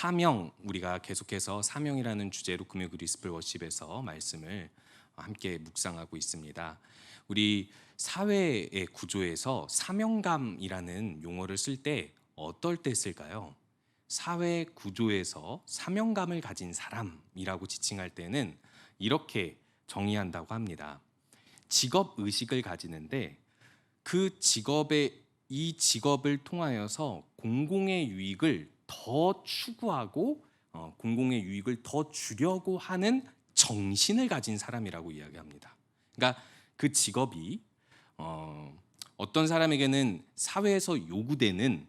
사명, 우리가 계속해서 사명이라는 주제로 금요 그리스플 워십에서 말씀을 함께 묵상하고 있습니다. 우리 사회의 구조에서 사명감이라는 용어를 쓸 때 어떨 때 쓸까요? 사회 구조에서 사명감을 가진 사람이라고 지칭할 때는 이렇게 정의한다고 합니다. 직업 의식을 가지는데 이 직업을 통하여서 공공의 유익을 더 추구하고 공공의 유익을 더 주려고 하는 정신을 가진 사람이라고 이야기합니다. 그러니까 그 직업이 어떤 사람에게는 사회에서 요구되는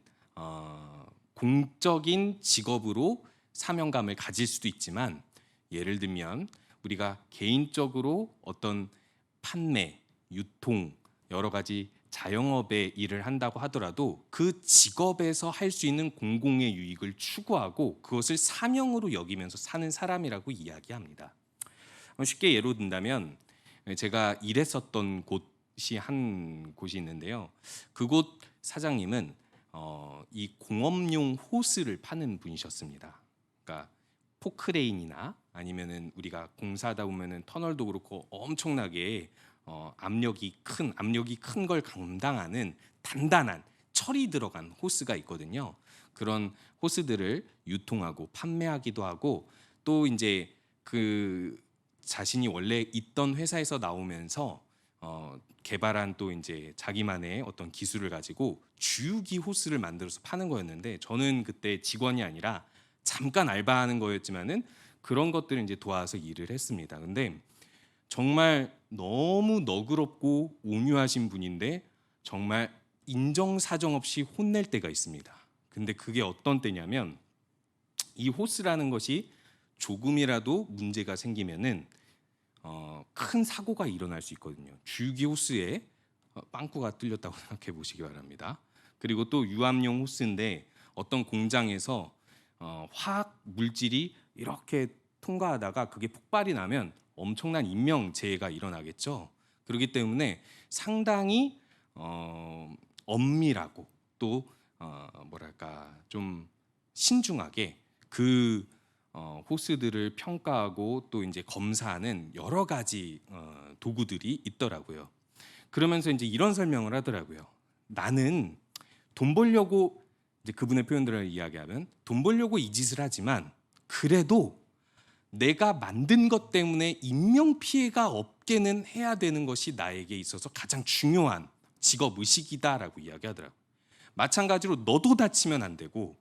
공적인 직업으로 사명감을 가질 수도 있지만, 예를 들면 우리가 개인적으로 어떤 판매, 유통, 여러 가지 자영업의 일을 한다고 하더라도 그 직업에서 할 수 있는 공공의 유익을 추구하고 그것을 사명으로 여기면서 사는 사람이라고 이야기합니다. 쉽게 예로 든다면 제가 일했었던 곳이 한 곳이 있는데요. 그곳 사장님은 이 공업용 호스를 파는 분이셨습니다. 그러니까 포크레인이나 아니면은 우리가 공사하다 보면은 터널도 그렇고 엄청나게 압력이 큰 걸 감당하는 단단한 철이 들어간 호스가 있거든요. 그런 호스들을 유통하고 판매하기도 하고, 또 이제 그 자신이 원래 있던 회사에서 나오면서 개발한 또 이제 자기만의 어떤 기술을 가지고 주유기 호스를 만들어서 파는 거였는데, 저는 그때 직원이 아니라 잠깐 알바하는 거였지만은 그런 것들을 이제 도와서 일을 했습니다. 근데 정말 너무 너그럽고 온유하신 분인데 정말 인정사정 없이 혼낼 때가 있습니다. 근데 그게 어떤 때냐면, 이 호스라는 것이 조금이라도 문제가 생기면은 큰 사고가 일어날 수 있거든요. 주유기 호스에 빵꾸가 뚫렸다고 생각해 보시기 바랍니다. 그리고 또 유압용 호스인데 어떤 공장에서 화학 물질이 이렇게 통과하다가 그게 폭발이 나면 엄청난 인명재해가 일어나겠죠. 그렇기 때문에 상당히 엄밀하고 또 뭐랄까 좀 신중하게 그 호스들을 평가하고 또 이제 검사하는 여러 가지 도구들이 있더라고요. 그러면서 이제 이런 설명을 하더라고요. 나는 돈 벌려고, 이제 그분의 표현들을 이야기하면 돈 벌려고 이 짓을 하지만 그래도 내가 만든 것 때문에 인명 피해가 없게는 해야 되는 것이 나에게 있어서 가장 중요한 직업 의식이다라고 이야기하더라고요. 마찬가지로 너도 다치면 안 되고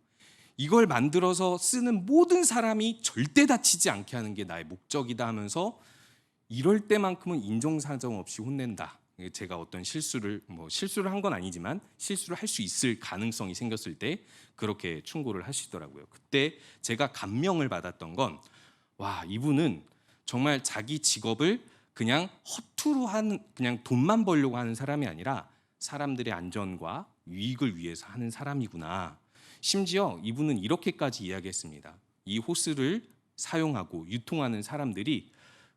이걸 만들어서 쓰는 모든 사람이 절대 다치지 않게 하는 게 나의 목적이다 하면서 이럴 때만큼은 인정사정 없이 혼낸다. 제가 어떤 실수를 한 건 아니지만 실수를 할 수 있을 가능성이 생겼을 때 그렇게 충고를 하시더라고요. 그때 제가 감명을 받았던 건, 와, 이분은 정말 자기 직업을 그냥 허투루 하는, 그냥 돈만 벌려고 하는 사람이 아니라 사람들의 안전과 유익을 위해서 하는 사람이구나. 심지어 이분은 이렇게까지 이야기했습니다. 이 호스를 사용하고 유통하는 사람들이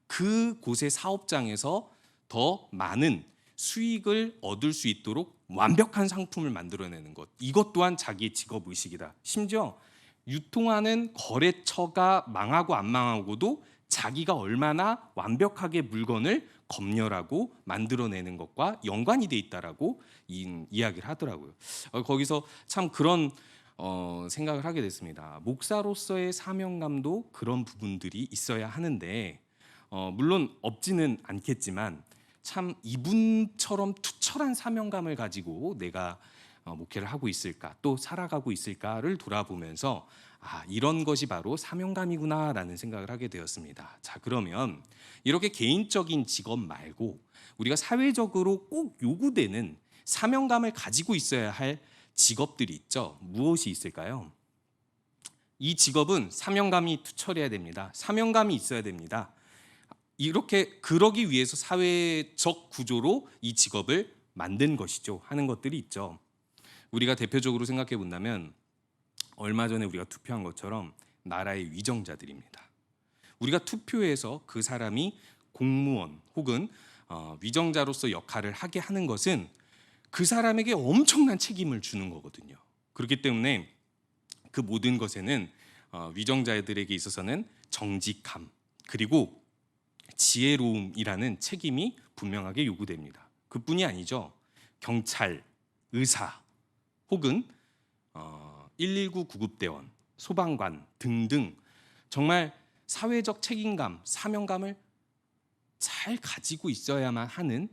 그곳의 사업장에서 더 많은 수익을 얻을 수 있도록 완벽한 상품을 만들어내는 것, 이것 또한 자기의 직업 의식이다. 심지어 유통하는 거래처가 망하고 안 망하고도 자기가 얼마나 완벽하게 물건을 검열하고 만들어내는 것과 연관이 돼 있다라고 이야기를 하더라고요. 거기서 참 그런 생각을 하게 됐습니다. 목사로서의 사명감도 그런 부분들이 있어야 하는데, 물론 없지는 않겠지만 참 이분처럼 투철한 사명감을 가지고 내가 목회를 하고 있을까, 또 살아가고 있을까를 돌아보면서 이런 것이 바로 사명감이구나라는 생각을 하게 되었습니다. 자, 그러면 이렇게 개인적인 직업 말고 우리가 사회적으로 꼭 요구되는 사명감을 가지고 있어야 할 직업들이 있죠. 무엇이 있을까요? 이 직업은 사명감이 투철해야 됩니다. 사명감이 있어야 됩니다. 이렇게 그러기 위해서 사회적 구조로 이 직업을 만든 것이죠. 하는 것들이 있죠. 우리가 대표적으로 생각해 본다면 얼마 전에 우리가 투표한 것처럼 나라의 위정자들입니다. 우리가 투표해서 그 사람이 공무원 혹은 위정자로서 역할을 하게 하는 것은 그 사람에게 엄청난 책임을 주는 거거든요. 그렇기 때문에 그 모든 것에는 위정자들에게 있어서는 정직함 그리고 지혜로움이라는 책임이 분명하게 요구됩니다. 그뿐이 아니죠. 경찰, 의사 혹은 119 구급대원, 소방관 등등 정말 사회적 책임감, 사명감을 잘 가지고 있어야만 하는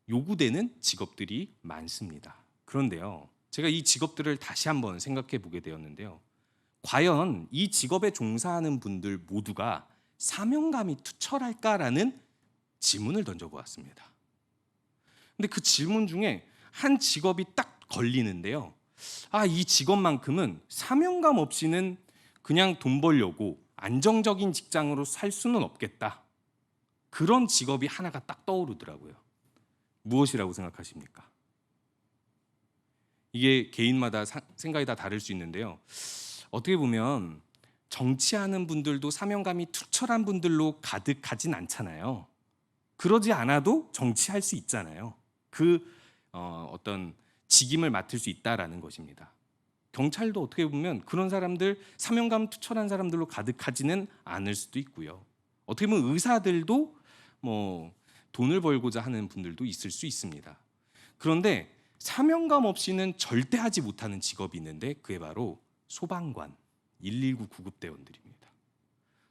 요구되는 직업들이 많습니다. 그런데요, 제가 이 직업들을 다시 한번 생각해 보게 되었는데요. 과연 이 직업에 종사하는 분들 모두가 사명감이 투철할까라는 질문을 던져보았습니다. 근데 그 질문 중에 한 직업이 딱 걸리는데요. 이 직업만큼은 사명감 없이는 그냥 돈 벌려고 안정적인 직장으로 살 수는 없겠다. 그런 직업이 하나가 딱 떠오르더라고요. 무엇이라고 생각하십니까? 이게 개인마다 생각이 다 다를 수 있는데요. 어떻게 보면 정치하는 분들도 사명감이 투철한 분들로 가득하진 않잖아요. 그러지 않아도 정치할 수 있잖아요. 어떤 직임을 맡을 수 있다라는 것입니다. 경찰도 어떻게 보면 그런 사람들, 사명감 투철한 사람들로 가득하지는 않을 수도 있고요. 어떻게 보면 의사들도 돈을 벌고자 하는 분들도 있을 수 있습니다. 그런데 사명감 없이는 절대 하지 못하는 직업이 있는데 그게 바로 소방관, 119 구급대원들입니다.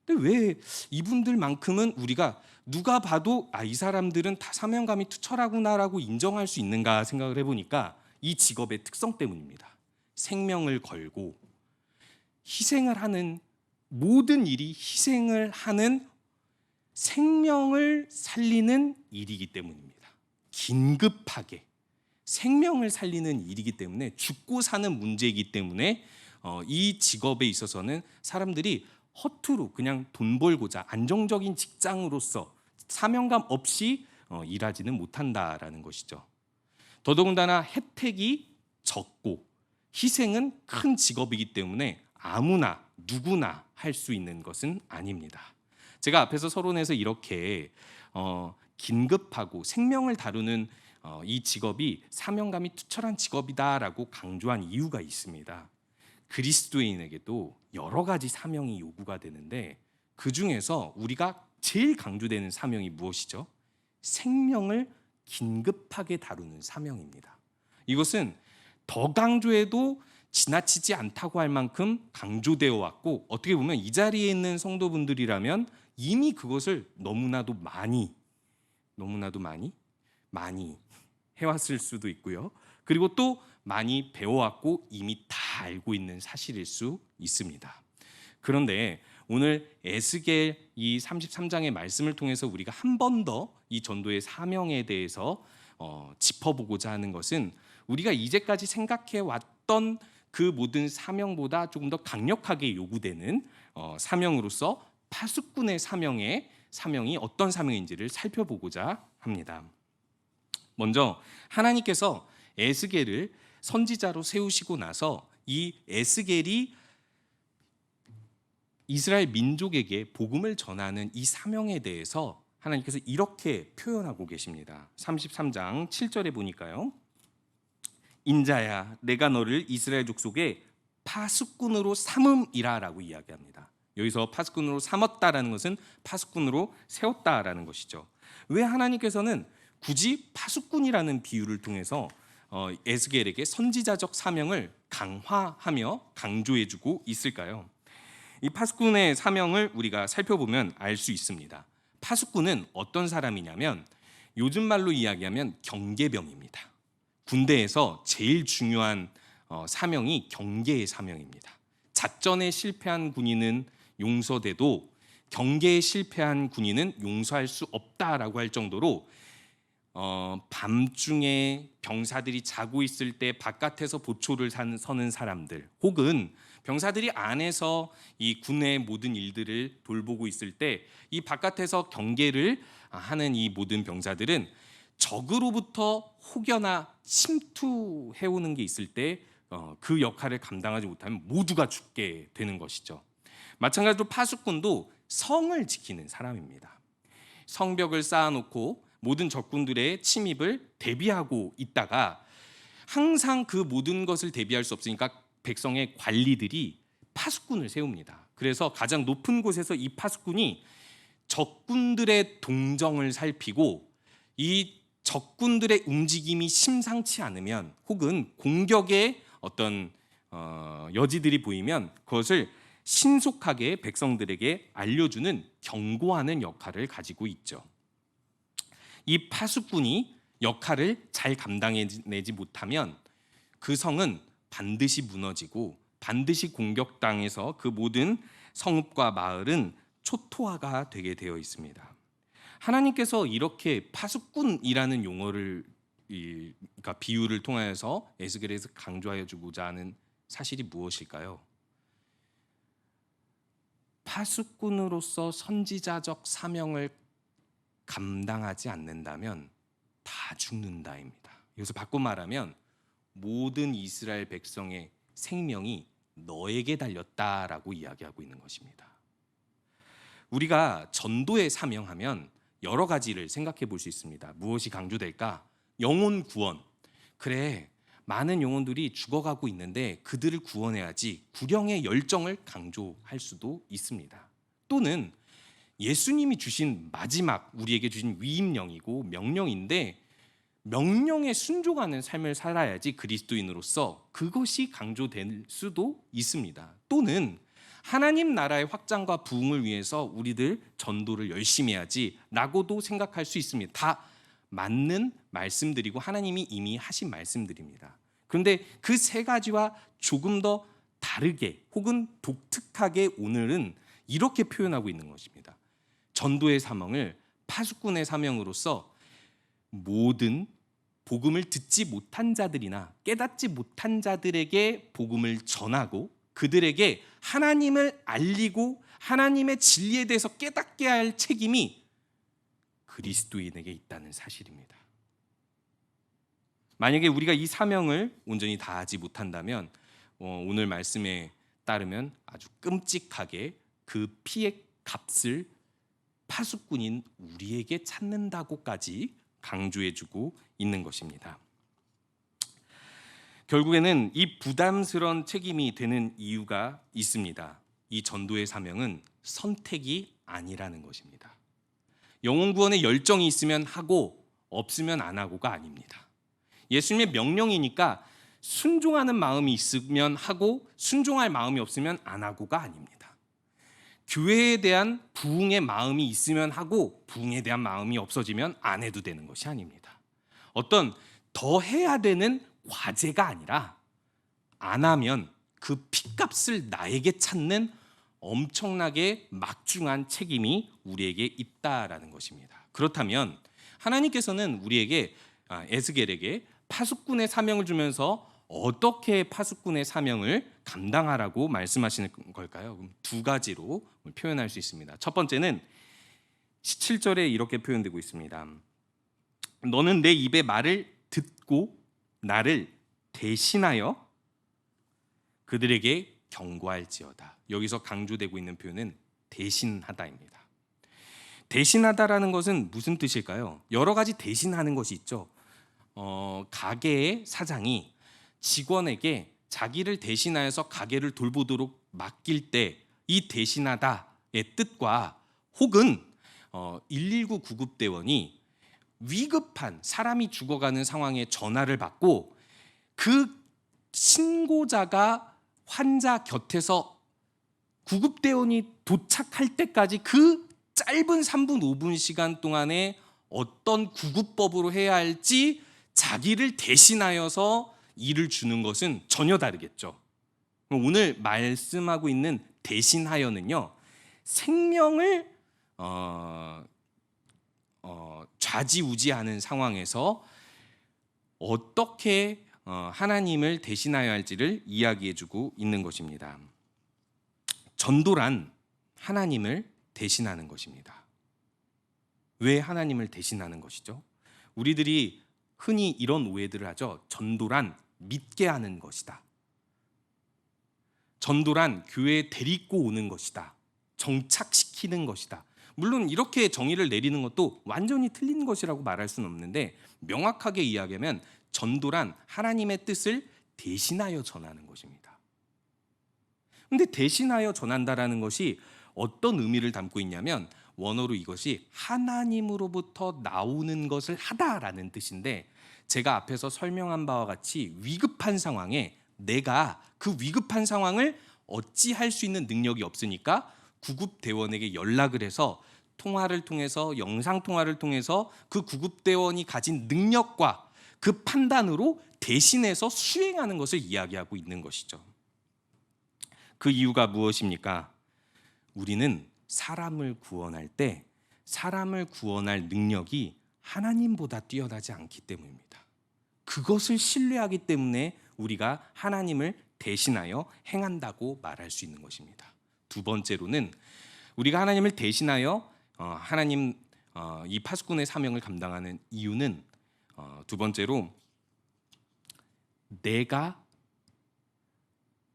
근데 왜 이분들만큼은 우리가 누가 봐도 이 사람들은 다 사명감이 투철하구나라고 인정할 수 있는가 생각을 해보니까 이 직업의 특성 때문입니다. 생명을 걸고 희생을 하는, 모든 일이 희생을 하는, 생명을 살리는 일이기 때문입니다. 긴급하게 생명을 살리는 일이기 때문에, 죽고 사는 문제이기 때문에 이 직업에 있어서는 사람들이 허투루 그냥 돈 벌고자 안정적인 직장으로서 사명감 없이 일하지는 못한다라는 것이죠. 더더군다나 혜택이 적고 희생은 큰 직업이기 때문에 아무나 누구나 할 수 있는 것은 아닙니다. 제가 앞에서 서론에서 이렇게 긴급하고 생명을 다루는 이 직업이 사명감이 투철한 직업이다라고 강조한 이유가 있습니다. 그리스도인에게도 여러 가지 사명이 요구가 되는데 그 중에서 우리가 제일 강조되는 사명이 무엇이죠? 생명을 긴급하게 다루는 사명입니다. 이것은 더 강조해도 지나치지 않다고 할 만큼 강조되어 왔고, 어떻게 보면 이 자리에 있는 성도분들이라면 이미 그것을 너무나도 많이 해왔을 수도 있고요. 그리고 또 많이 배워왔고 이미 다 알고 있는 사실일 수 있습니다. 그런데 오늘 에스겔 이 33장의 말씀을 통해서 우리가 한 번 더 이 전도의 사명에 대해서 짚어보고자 하는 것은, 우리가 이제까지 생각해 왔던 그 모든 사명보다 조금 더 강력하게 요구되는 사명으로서 파수꾼의 사명이 어떤 사명인지를 살펴보고자 합니다. 먼저 하나님께서 에스겔을 선지자로 세우시고 나서 이 에스겔이 이스라엘 민족에게 복음을 전하는 이 사명에 대해서 하나님께서 이렇게 표현하고 계십니다. 33장 7절에 보니까요. 인자야, 내가 너를 이스라엘 족속의 파수꾼으로 삼음이라라고 이야기합니다. 여기서 파수꾼으로 삼았다라는 것은 파수꾼으로 세웠다라는 것이죠. 왜 하나님께서는 굳이 파수꾼이라는 비유를 통해서 에스겔에게 선지자적 사명을 강화하며 강조해주고 있을까요? 이 파수꾼의 사명을 우리가 살펴보면 알 수 있습니다. 파수꾼은 어떤 사람이냐면 요즘 말로 이야기하면 경계병입니다. 군대에서 제일 중요한 사명이 경계의 사명입니다. 작전에 실패한 군인은 용서돼도 경계에 실패한 군인은 용서할 수 없다라고 할 정도로 밤중에 병사들이 자고 있을 때 바깥에서 보초를 서는 사람들, 혹은 병사들이 안에서 이 군의 모든 일들을 돌보고 있을 때 이 바깥에서 경계를 하는 이 모든 병사들은 적으로부터 혹여나 침투해오는 게 있을 때 그 역할을 감당하지 못하면 모두가 죽게 되는 것이죠. 마찬가지로 파수꾼도 성을 지키는 사람입니다. 성벽을 쌓아놓고 모든 적군들의 침입을 대비하고 있다가 항상 그 모든 것을 대비할 수 없으니까 백성의 관리들이 파수꾼을 세웁니다. 그래서 가장 높은 곳에서 이 파수꾼이 적군들의 동정을 살피고 이 적군들의 움직임이 심상치 않으면 혹은 공격의 어떤 여지들이 보이면 그것을 신속하게 백성들에게 알려주는 경고하는 역할을 가지고 있죠. 이 파수꾼이 역할을 잘 감당해내지 못하면 그 성은 반드시 무너지고 반드시 공격당해서 그 모든 성읍과 마을은 초토화가 되게 되어 있습니다. 하나님께서 이렇게 파수꾼이라는 용어를 그러니까 비유를 통하여서 에스겔에서 강조하여 주고자 하는 사실이 무엇일까요? 파수꾼으로서 선지자적 사명을 감당하지 않는다면 다 죽는다입니다. 여기서 바꿔 말하면 모든 이스라엘 백성의 생명이 너에게 달렸다라고 이야기하고 있는 것입니다. 우리가 전도에 사명하면 여러 가지를 생각해 볼 수 있습니다. 무엇이 강조될까? 영혼 구원. 그래, 많은 영혼들이 죽어가고 있는데 그들을 구원해야지. 구령의 열정을 강조할 수도 있습니다. 또는 예수님이 주신 마지막 우리에게 주신 위임령이고 명령인데 명령에 순종하는 삶을 살아야지 그리스도인으로서 그것이 강조될 수도 있습니다. 또는 하나님 나라의 확장과 부흥을 위해서 우리들 전도를 열심히 해야지 라고도 생각할 수 있습니다. 다 맞는 말씀들이고 하나님이 이미 하신 말씀들입니다. 그런데 그 세 가지와 조금 더 다르게 혹은 독특하게 오늘은 이렇게 표현하고 있는 것입니다. 전도의 사명을 파수꾼의 사명으로서 모든 복음을 듣지 못한 자들이나 깨닫지 못한 자들에게 복음을 전하고 그들에게 하나님을 알리고 하나님의 진리에 대해서 깨닫게 할 책임이 그리스도인에게 있다는 사실입니다. 만약에 우리가 이 사명을 온전히 다하지 못한다면 오늘 말씀에 따르면 아주 끔찍하게 그 피의 값을 파수꾼인 우리에게 찾는다고까지 강조해주고 있는 것입니다. 결국에는 이 부담스러운 책임이 되는 이유가 있습니다. 이 전도의 사명은 선택이 아니라는 것입니다. 영혼 구원의 열정이 있으면 하고 없으면 안 하고가 아닙니다. 예수님의 명령이니까 순종하는 마음이 있으면 하고 순종할 마음이 없으면 안 하고가 아닙니다. 교회에 대한 부흥의 마음이 있으면 하고 부흥에 대한 마음이 없어지면 안 해도 되는 것이 아닙니다. 어떤 더 해야 되는 과제가 아니라 안 하면 그 핏값을 나에게 찾는 엄청나게 막중한 책임이 우리에게 있다라는 것입니다. 그렇다면 하나님께서는 우리에게 에스겔에게 파수꾼의 사명을 주면서 어떻게 파수꾼의 사명을 감당하라고 말씀하시는 걸까요? 두 가지로 표현할 수 있습니다. 첫 번째는 17절에 이렇게 표현되고 있습니다. 너는 내 입의 말을 듣고 나를 대신하여 그들에게 경고할지어다. 여기서 강조되고 있는 표현은 대신하다입니다. 대신하다라는 것은 무슨 뜻일까요? 여러 가지 대신하는 것이 있죠. 가게의 사장이 직원에게 자기를 대신하여서 가게를 돌보도록 맡길 때 이 대신하다의 뜻과 혹은 119 구급대원이 위급한 사람이 죽어가는 상황에 전화를 받고 그 신고자가 환자 곁에서 구급대원이 도착할 때까지 그 짧은 3분 5분 시간 동안에 어떤 구급법으로 해야 할지 자기를 대신하여서 일을 주는 것은 전혀 다르겠죠. 오늘 말씀하고 있는 대신하여는요, 생명을 좌지우지하는 상황에서 어떻게 하나님을 대신하여 할지를 이야기해주고 있는 것입니다. 전도란 하나님을 대신하는 것입니다. 왜 하나님을 대신하는 것이죠? 우리들이 흔히 이런 오해들을 하죠. 전도란 믿게 하는 것이다. 전도란 교회에 데리고 오는 것이다. 정착시키는 것이다. 물론 이렇게 정의를 내리는 것도 완전히 틀린 것이라고 말할 수는 없는데 명확하게 이야기하면 전도란 하나님의 뜻을 대신하여 전하는 것입니다. 근데 대신하여 전한다라는 것이 어떤 의미를 담고 있냐면 원어로 이것이 하나님으로부터 나오는 것을 하다라는 뜻인데, 제가 앞에서 설명한 바와 같이 위급한 상황에 내가 그 위급한 상황을 어찌할 수 있는 능력이 없으니까 구급대원에게 연락을 해서 통화를 통해서, 영상 통화를 통해서 그 구급대원이 가진 능력과 그 판단으로 대신해서 수행하는 것을 이야기하고 있는 것이죠. 그 이유가 무엇입니까? 우리는 사람을 구원할 때 사람을 구원할 능력이 하나님보다 뛰어나지 않기 때문입니다. 그것을 신뢰하기 때문에 우리가 하나님을 대신하여 행한다고 말할 수 있는 것입니다. 두 번째로는 우리가 하나님을 대신하여 하나님 이 파수꾼의 사명을 감당하는 이유는 두 번째로 내가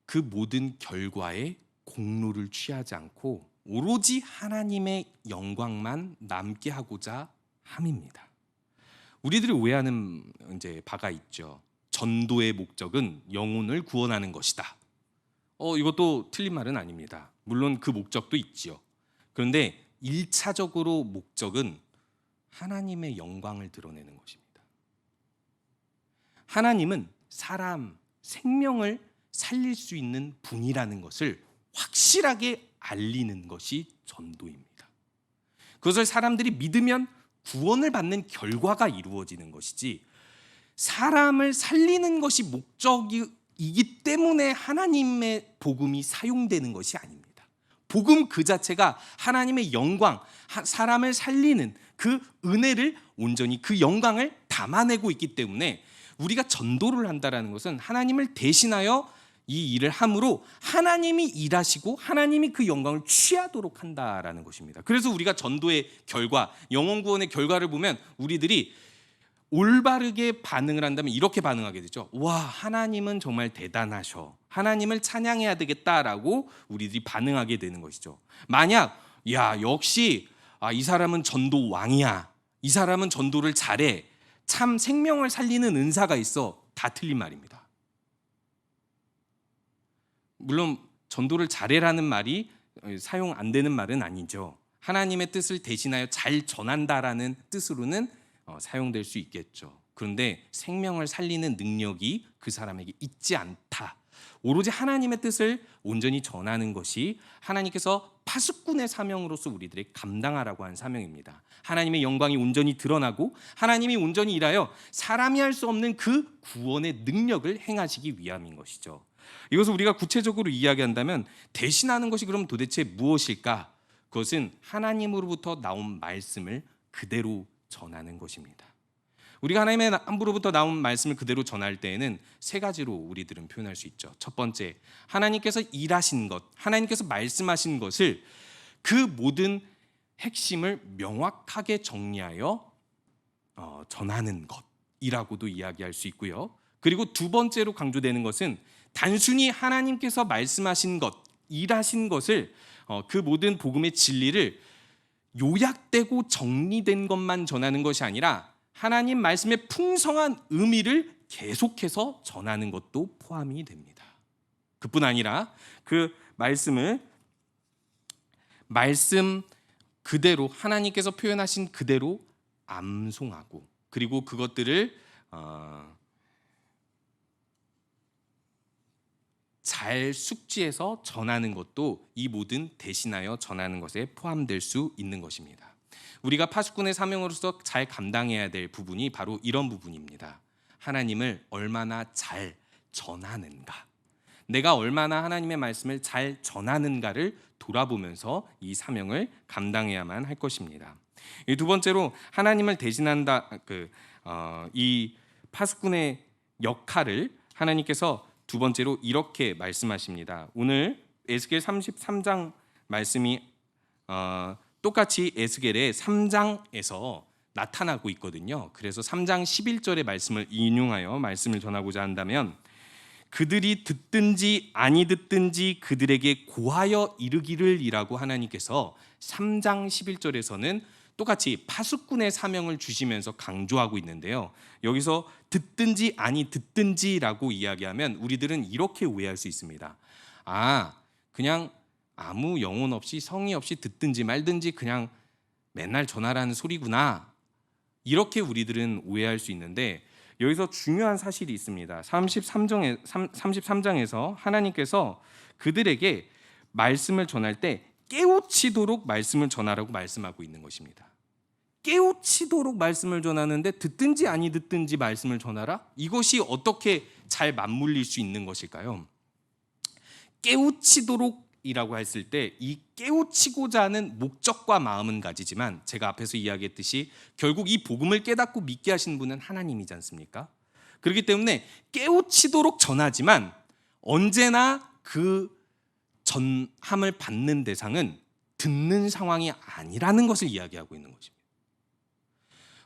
그 모든 결과에 공로를 취하지 않고 오로지 하나님의 영광만 남게 하고자 함입니다. 우리들이 오해하는 바가 있죠. 전도의 목적은 영혼을 구원하는 것이다. 이것도 틀린 말은 아닙니다. 물론 그 목적도 있지요. 그런데 1차적으로 목적은 하나님의 영광을 드러내는 것입니다. 하나님은 사람 생명을 살릴 수 있는 분이라는 것을 확실하게 알리는 것이 전도입니다. 그것을 사람들이 믿으면 구원을 받는 결과가 이루어지는 것이지, 사람을 살리는 것이 목적이기 때문에 하나님의 복음이 사용되는 것이 아닙니다. 복음 그 자체가 하나님의 영광, 사람을 살리는 그 은혜를 온전히 그 영광을 담아내고 있기 때문에 우리가 전도를 한다는 것은 하나님을 대신하여 이 일을 함으로 하나님이 일하시고 하나님이 그 영광을 취하도록 한다라는 것입니다. 그래서 우리가 전도의 결과, 영혼 구원의 결과를 보면 우리들이 올바르게 반응을 한다면 이렇게 반응하게 되죠. 와, 하나님은 정말 대단하셔. 하나님을 찬양해야 되겠다라고 우리들이 반응하게 되는 것이죠. 만약 역시 이 사람은 전도 왕이야. 이 사람은 전도를 잘해. 참 생명을 살리는 은사가 있어. 다 틀린 말입니다. 물론 전도를 잘해라는 말이 사용 안 되는 말은 아니죠. 하나님의 뜻을 대신하여 잘 전한다라는 뜻으로는 사용될 수 있겠죠. 그런데 생명을 살리는 능력이 그 사람에게 있지 않다. 오로지 하나님의 뜻을 온전히 전하는 것이 하나님께서 파수꾼의 사명으로서 우리들이 감당하라고 한 사명입니다. 하나님의 영광이 온전히 드러나고 하나님이 온전히 일하여 사람이 할 수 없는 그 구원의 능력을 행하시기 위함인 것이죠. 이것을 우리가 구체적으로 이야기한다면 대신하는 것이 그럼 도대체 무엇일까? 그것은 하나님으로부터 나온 말씀을 그대로 전하는 것입니다. 우리가 하나님의 함부로부터 나온 말씀을 그대로 전할 때에는 세 가지로 우리들은 표현할 수 있죠. 첫 번째, 하나님께서 일하신 것, 하나님께서 말씀하신 것을 그 모든 핵심을 명확하게 정리하여 전하는 것이라고도 이야기할 수 있고요. 그리고 두 번째로 강조되는 것은 단순히 하나님께서 말씀하신 것, 일하신 것을 그 모든 복음의 진리를 요약되고 정리된 것만 전하는 것이 아니라 하나님 말씀의 풍성한 의미를 계속해서 전하는 것도 포함이 됩니다. 그뿐 아니라 그 말씀을 말씀 그대로 하나님께서 표현하신 그대로 암송하고 그리고 그것들을 잘 숙지해서 전하는 것도 이 모든 대신하여 전하는 것에 포함될 수 있는 것입니다. 우리가 파수꾼의 사명으로서 잘 감당해야 될 부분이 바로 이런 부분입니다. 하나님을 얼마나 잘 전하는가, 내가 얼마나 하나님의 말씀을 잘 전하는가를 돌아보면서 이 사명을 감당해야만 할 것입니다. 두 번째로 하나님을 대신한다, 이 파수꾼의 역할을 하나님께서 두 번째로 이렇게 말씀하십니다. 오늘 에스겔 33장 말씀이 똑같이 에스겔의 3장에서 나타나고 있거든요. 그래서 3장 11절의 말씀을 인용하여 말씀을 전하고자 한다면, 그들이 듣든지 아니 듣든지 그들에게 고하여 이르기를 이라고 하나님께서 3장 11절에서는 똑같이 파수꾼의 사명을 주시면서 강조하고 있는데요. 여기서 듣든지 아니 듣든지라고 이야기하면 우리들은 이렇게 오해할 수 있습니다. 그냥 아무 영혼 없이 성의 없이 듣든지 말든지 그냥 맨날 전하라는 소리구나. 이렇게 우리들은 오해할 수 있는데 여기서 중요한 사실이 있습니다. 33장에서 하나님께서 그들에게 말씀을 전할 때 깨우치도록 말씀을 전하라고 말씀하고 있는 것입니다. 깨우치도록 말씀을 전하는데 듣든지 아니 듣든지 말씀을 전하라? 이것이 어떻게 잘 맞물릴 수 있는 것일까요? 깨우치도록이라고 했을 때 이 깨우치고자 하는 목적과 마음은 가지지만 제가 앞에서 이야기했듯이 결국 이 복음을 깨닫고 믿게 하신 분은 하나님이지 않습니까? 그렇기 때문에 깨우치도록 전하지만 언제나 그 전함을 받는 대상은 듣는 상황이 아니라는 것을 이야기하고 있는 것입니다.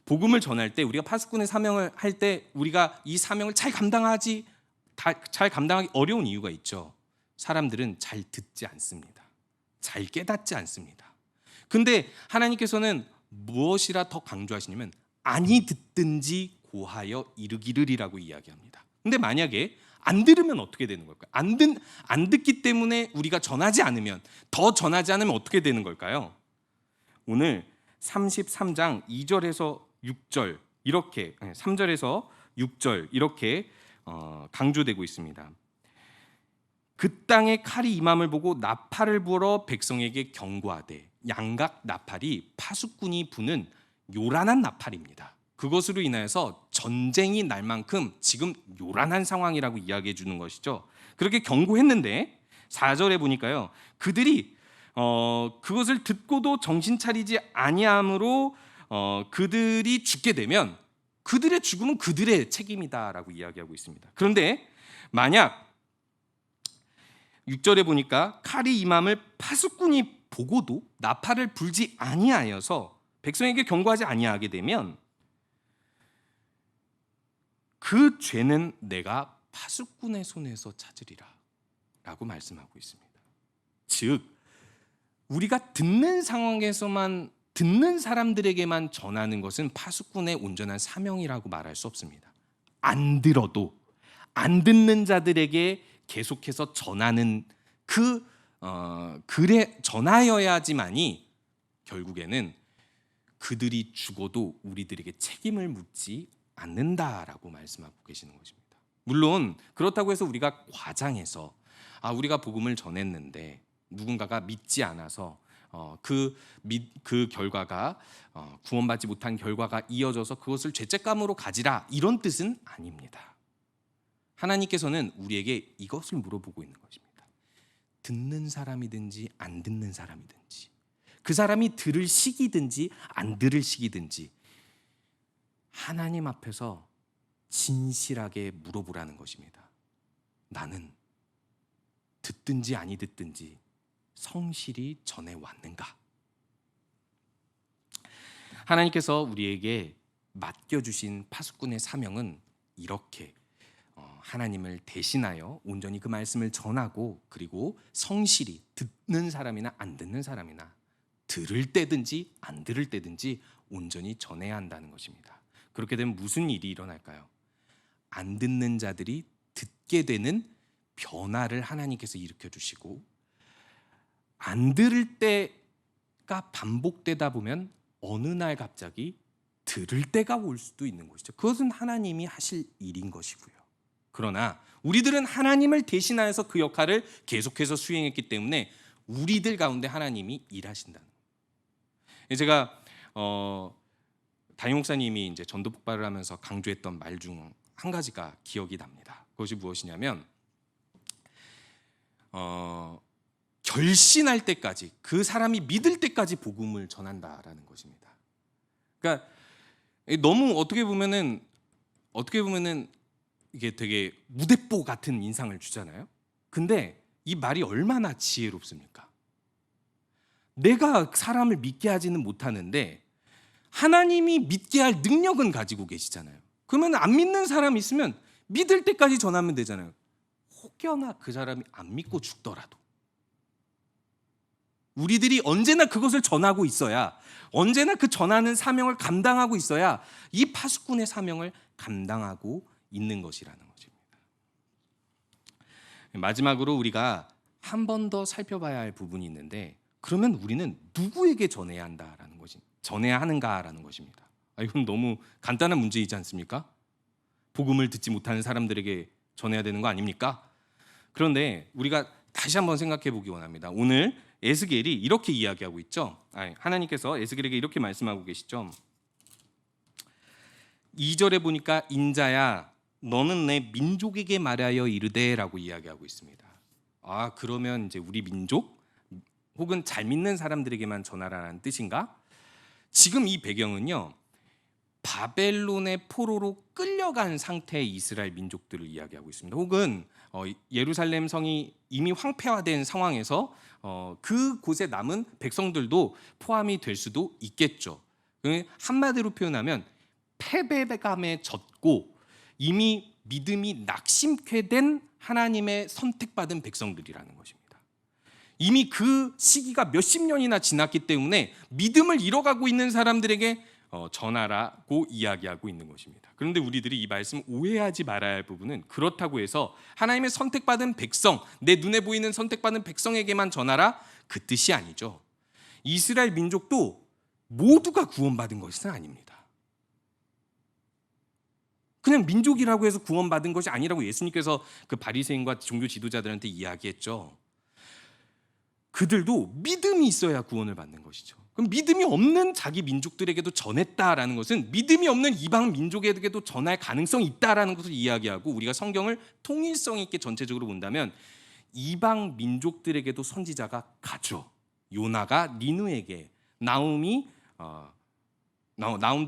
복음을 전할 때 우리가 파수꾼의 사명을 할 때 우리가 이 사명을 잘 감당하기 어려운 이유가 있죠. 사람들은 잘 듣지 않습니다. 잘 깨닫지 않습니다. 근데 하나님께서는 무엇이라 더 강조하시냐면 아니 듣든지 고하여 이르기를이라고 이야기합니다. 근데 만약에 안 들으면 어떻게 되는 걸까요? 안 듣기 때문에 우리가 전하지 않으면, 더 전하지 않으면 어떻게 되는 걸까요? 오늘 33장 2절에서 6절 이렇게 3절에서 6절 이렇게 강조되고 있습니다. 그 땅에 칼이 임함을 보고 나팔을 불어 백성에게 경고하되, 양각 나팔이 파수꾼이 부는 요란한 나팔입니다. 그것으로 인하여서 전쟁이 날 만큼 지금 요란한 상황이라고 이야기해 주는 것이죠. 그렇게 경고했는데 4절에 보니까요, 그들이 그것을 듣고도 정신 차리지 아니함으로 그들이 죽게 되면 그들의 죽음은 그들의 책임이다라고 이야기하고 있습니다. 그런데 만약 6절에 보니까 칼이 임함을 파수꾼이 보고도 나팔을 불지 아니하여서 백성에게 경고하지 아니하게 되면 그 죄는 내가 파수꾼의 손에서 찾으리라 라고 말씀하고 있습니다. 즉 우리가 듣는 상황에서만, 듣는 사람들에게만 전하는 것은 파수꾼의 온전한 사명이라고 말할 수 없습니다. 안 들어도 안 듣는 자들에게 계속해서 전하는 글에 전하여야지만이 결국에는 그들이 죽어도 우리들에게 책임을 묻지 않는다라고 말씀하고 계시는 것입니다. 물론 그렇다고 해서 우리가 과장해서 우리가 복음을 전했는데 누군가가 믿지 않아서 그 결과가 구원받지 못한 결과가 이어져서 그것을 죄책감으로 가지라, 이런 뜻은 아닙니다. 하나님께서는 우리에게 이것을 물어보고 있는 것입니다. 듣는 사람이든지 안 듣는 사람이든지, 그 사람이 들을 시기든지 안 들을 시기든지 하나님 앞에서 진실하게 물어보라는 것입니다. 나는 듣든지 아니 듣든지 성실히 전해왔는가? 하나님께서 우리에게 맡겨주신 파수꾼의 사명은 이렇게 하나님을 대신하여 온전히 그 말씀을 전하고, 그리고 성실히 듣는 사람이나 안 듣는 사람이나 들을 때든지 안 들을 때든지 온전히 전해야 한다는 것입니다. 그렇게 되면 무슨 일이 일어날까요? 안 듣는 자들이 듣게 되는 변화를 하나님께서 일으켜 주시고, 안 들을 때가 반복되다 보면 어느 날 갑자기 들을 때가 올 수도 있는 것이죠. 그것은 하나님이 하실 일인 것이고요. 그러나 우리들은 하나님을 대신하여서 그 역할을 계속해서 수행했기 때문에 우리들 가운데 하나님이 일하신다는 거예요. 제가 담임 목사님이 이제 전도 폭발을 하면서 강조했던 말 중 한 가지가 기억이 납니다. 그것이 무엇이냐면 결신할 때까지, 그 사람이 믿을 때까지 복음을 전한다라는 것입니다. 그러니까 너무 어떻게 보면은 이게 되게 무대뽀 같은 인상을 주잖아요. 근데 이 말이 얼마나 지혜롭습니까? 내가 사람을 믿게 하지는 못하는데 하나님이 믿게 할 능력은 가지고 계시잖아요. 그러면 안 믿는 사람 있으면 믿을 때까지 전하면 되잖아요. 혹여나 그 사람이 안 믿고 죽더라도 우리들이 언제나 그것을 전하고 있어야, 언제나 그 전하는 사명을 감당하고 있어야 이 파수꾼의 사명을 감당하고 있는 것이라는 것입니다. 마지막으로 우리가 한 번 더 살펴봐야 할 부분이 있는데, 그러면 우리는 누구에게 전해야 한다라는 것이 전해야 하는가라는 것입니다. 이건 너무 간단한 문제이지 않습니까? 복음을 듣지 못하는 사람들에게 전해야 되는 거 아닙니까? 그런데 우리가 다시 한번 생각해 보기 원합니다. 오늘 에스겔이 이렇게 이야기하고 있죠. 하나님께서 에스겔에게 이렇게 말씀하고 계시죠. 2절에 보니까 인자야 너는 내 민족에게 말하여 이르되라고 이야기하고 있습니다. 그러면 이제 우리 민족 혹은 잘 믿는 사람들에게만 전하라는 뜻인가? 지금 이 배경은요, 바벨론의 포로로 끌려간 상태의 이스라엘 민족들을 이야기하고 있습니다. 혹은 예루살렘 성이 이미 황폐화된 상황에서 그곳에 남은 백성들도 포함이 될 수도 있겠죠. 한마디로 표현하면 패배감에 젖고 이미 믿음이 낙심케 된 하나님의 선택받은 백성들이라는 것입니다. 이미 그 시기가 몇십 년이나 지났기 때문에 믿음을 잃어가고 있는 사람들에게 전하라고 이야기하고 있는 것입니다. 그런데 우리들이 이 말씀 오해하지 말아야 할 부분은, 그렇다고 해서 하나님의 선택받은 백성, 내 눈에 보이는 선택받은 백성에게만 전하라, 그 뜻이 아니죠. 이스라엘 민족도 모두가 구원받은 것은 아닙니다. 그냥 민족이라고 해서 구원받은 것이 아니라고 예수님께서 그 바리새인과 종교 지도자들한테 이야기했죠. 그들도 믿음이 있어야 구원을 받는 것이죠. 그럼 믿음이 없는 자기 민족들에게도 전했다라는 것은 믿음이 없는 이방 민족에게도 전할 가능성이 있다라는 것을 이야기하고, 우리가 성경을 통일성 있게 전체적으로 본다면 이방 민족들에게도 선지자가 가죠. 요나가 니누에게, 나움도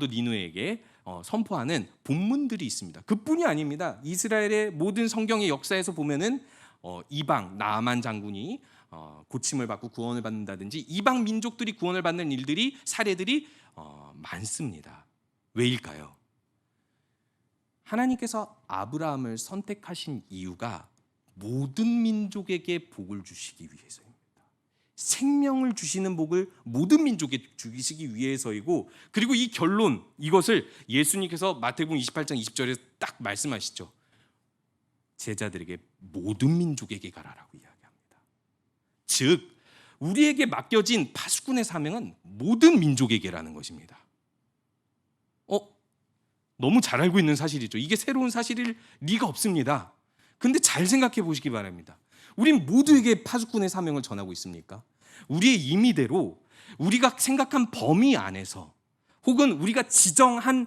니누에게 선포하는 본문들이 있습니다. 그뿐이 아닙니다. 이스라엘의 모든 성경의 역사에서 보면은 이방 나아만 장군이 고침을 받고 구원을 받는다든지 이방 민족들이 구원을 받는 일들이, 사례들이 많습니다. 왜일까요? 하나님께서 아브라함을 선택하신 이유가 모든 민족에게 복을 주시기 위해서입니다. 생명을 주시는 복을 모든 민족에 주시기 위해서이고, 그리고 이 결론, 이것을 예수님께서 마태복음 28장 20절에 딱 말씀하시죠. 제자들에게 모든 민족에게 가라라고 이야기합니다. 즉 우리에게 맡겨진 파수꾼의 사명은 모든 민족에게라는 것입니다. 너무 잘 알고 있는 사실이죠. 이게 새로운 사실일 리가 없습니다. 근데 잘 생각해 보시기 바랍니다. 우린 모두에게 파수꾼의 사명을 전하고 있습니까? 우리의 임의대로 우리가 생각한 범위 안에서, 혹은 우리가 지정한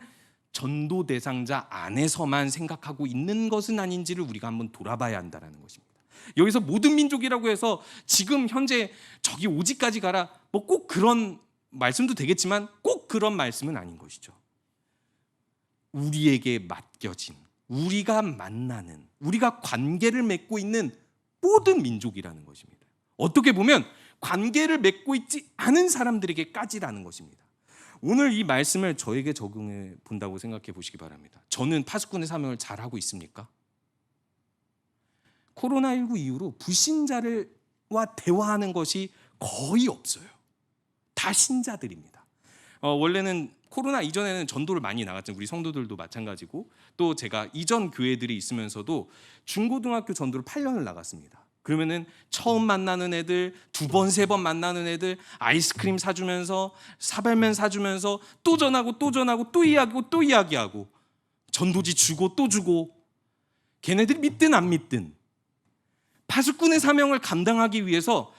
전도 대상자 안에서만 생각하고 있는 것은 아닌지를 우리가 한번 돌아봐야 한다는 것입니다. 여기서 모든 민족이라고 해서 지금 현재 저기 오지까지 가라, 뭐 꼭 그런 말씀도 되겠지만 꼭 그런 말씀은 아닌 것이죠. 우리에게 맡겨진, 우리가 만나는, 우리가 관계를 맺고 있는 모든 민족이라는 것입니다. 어떻게 보면 관계를 맺고 있지 않은 사람들에게까지라는 것입니다. 오늘 이 말씀을 저에게 적용해 본다고 생각해 보시기 바랍니다. 저는 파수꾼의 사명을 잘하고 있습니까? 코로나19 이후로 불신자들과 대화하는 것이 거의 없어요. 다 신자들입니다. 원래는 코로나 이전에는 전도를 많이 나갔죠. 우리 성도들도 마찬가지고, 또 제가 이전 교회들이 있으면서도 중고등학교 전도를 8년을 나갔습니다. 그러면은 처음 만나는 애들, 두 번, 세 번 만나는 애들 아이스크림 사주면서, 사발면 사주면서 또 전하고 또 전하고 또 이야기하고 또 이야기하고, 전도지 주고 또 주고, 걔네들이 믿든 안 믿든 파수꾼의 사명을 감당하기 위해서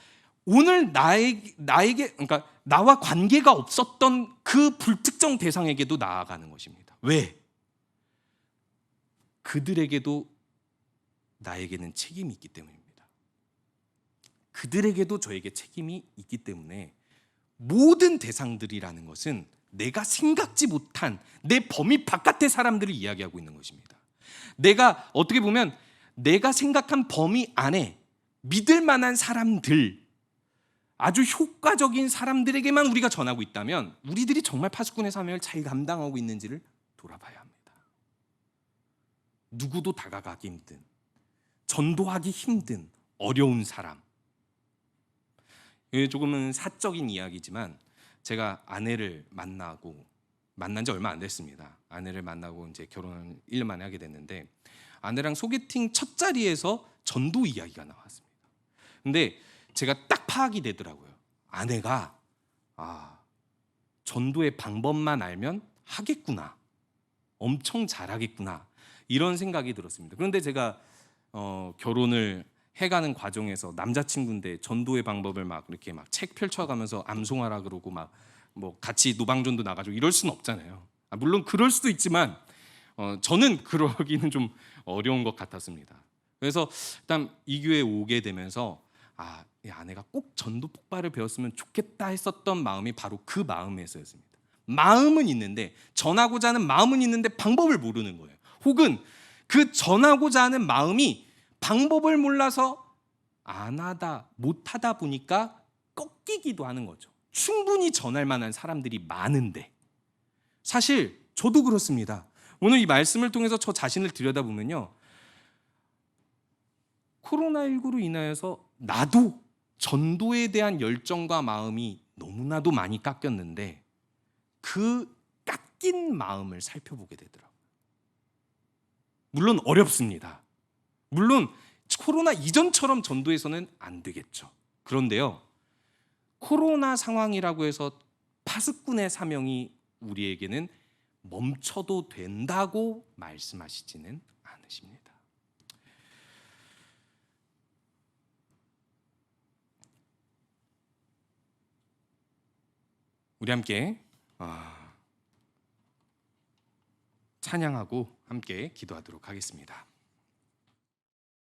오늘 나에게, 그러니까 나와 관계가 없었던 그 불특정 대상에게도 나아가는 것입니다. 왜? 그들에게도 나에게는 책임이 있기 때문입니다. 그들에게도 저에게 책임이 있기 때문에 모든 대상들이라는 것은 내가 생각지 못한 내 범위 바깥의 사람들을 이야기하고 있는 것입니다. 내가 어떻게 보면 내가 생각한 범위 안에 믿을 만한 사람들, 아주 효과적인 사람들에게만 우리가 전하고 있다면 우리들이 정말 파수꾼의 사명을 잘 감당하고 있는지를 돌아봐야 합니다. 누구도 다가가기 힘든, 전도하기 힘든 어려운 사람. 조금은 사적인 이야기지만 제가 아내를 만난 지 얼마 안 됐습니다. 아내를 만나고 이제 결혼을 1년 만에 하게 됐는데, 아내랑 소개팅 첫 자리에서 전도 이야기가 나왔습니다. 근데 제가 딱 파악이 되더라고요. 아내가 전도의 방법만 알면 하겠구나. 엄청 잘하겠구나. 이런 생각이 들었습니다. 그런데 제가 결혼을 해가는 과정에서 남자친구인데 전도의 방법을 막 이렇게 막 책 펼쳐가면서 암송하라 그러고 막 뭐 같이 노방전도 나가지고 이럴 수는 없잖아요. 물론 그럴 수도 있지만 저는 그러기는 좀 어려운 것 같았습니다. 그래서 일단 이 교회에 오게 되면서 이 아내가 꼭 전도 폭발을 배웠으면 좋겠다 했었던 마음이 바로 그 마음에서였습니다. 마음은 있는데, 전하고자 하는 마음은 있는데 방법을 모르는 거예요. 혹은 그 전하고자 하는 마음이 방법을 몰라서 안 하다 못하다 보니까 꺾이기도 하는 거죠. 충분히 전할 만한 사람들이 많은데, 사실 저도 그렇습니다. 오늘 이 말씀을 통해서 저 자신을 들여다보면요, 코로나19로 인하여서 나도 전도에 대한 열정과 마음이 너무나도 많이 깎였는데, 그 깎인 마음을 살펴보게 되더라고요. 물론 어렵습니다. 물론 코로나 이전처럼 전도해서는 안 되겠죠. 그런데요, 코로나 상황이라고 해서 파수꾼의 사명이 우리에게는 멈춰도 된다고 말씀하시지는 않으십니다. 우리 함께 찬양하고 함께 기도하도록 하겠습니다.